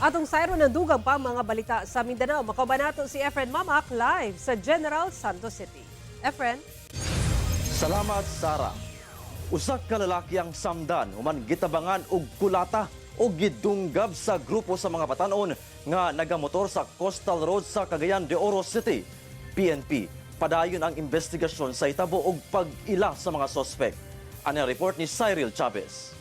Atong sayro ng dugang pa mga balita sa Mindanao. Makabanato si Efren Mamak live sa General Santos City. Efren? Salamat, Sara. Usak ka lalaki ang samdan, human gitabangan og kulata o gidunggab sa grupo sa mga batanon nga nagamotor sa Coastal Road sa Cagayan de Oro City. PNP, padayon ang investigasyon sa itabo og pag-ila sa mga sospek. Ano ang report ni Cyril Chavez?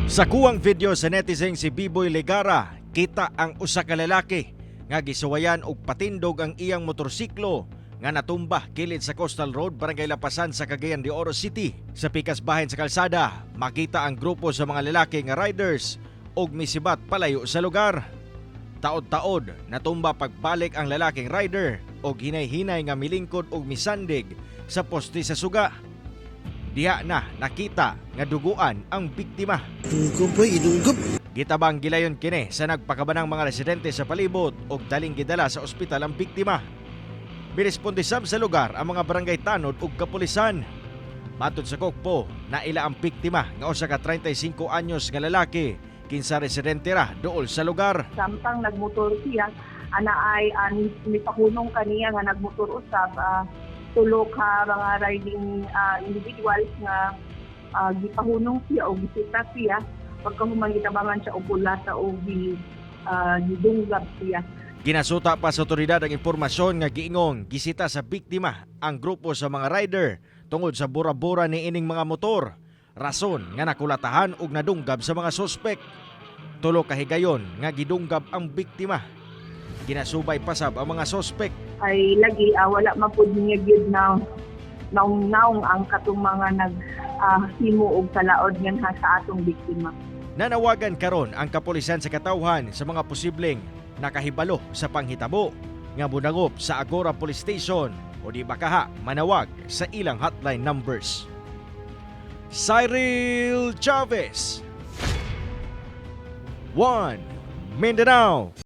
Sa kuwang video sa netizen si Biboy Legara, kita ang usa ka lalaki nga gisuwayan og patindog ang iyang motorsiklo nga natumba kilid sa Coastal Road, Barangay Lapasan sa Cagayan de Oro City. Sa pikas bahin sa kalsada, makita ang grupo sa mga lalaki nga riders og misibat palayo sa lugar. Taod-taod natumba pagbalik ang lalaking rider og hinay-hinay nga milingkod og misandig sa poste sa suga. Diha na nakita nga duguan ang biktima. Gitabang gilayon kini sa nagpakabanang mga residente sa palibot ug daling gidala sa ospital ang biktima. Biresponde sab sa lugar ang mga barangay tanod ug kapulisan. Matod sa kokpo, naila ang biktima nga usa ka 35 anyos nga lalaki, kinsa residente ra dool sa lugar. Samtang nagmotor siya, ana ay nipakunong kaniya nga nagmotor usab tulo ka mga riding individuals nga gipahunong siya o gisita siya pagkahuman gitabangan siya og kulata o gidunggab siya. Ginasuta pa sa otoridad ang impormasyon nga giingong gisita sa biktima ang grupo sa mga rider tungod sa bura-bura ni ining mga motor. Rason nga nakulatahan ug nadunggab sa mga sospek. Tulo ka higayon nga gidunggab ang biktima. Ginasubay pasab ang mga sospek. Ay lagi wala man pud niya gyud na naong ang katong mga naghimo og salaod ngan sa atong biktima. Nanawagan karon ang kapulisan sa katawhan sa mga posibleng nakahibalo sa panghitabo nga budangop sa Agora Police Station o di bakaha manawag sa ilang hotline numbers. Cyril Chavez, 1 Mindanao.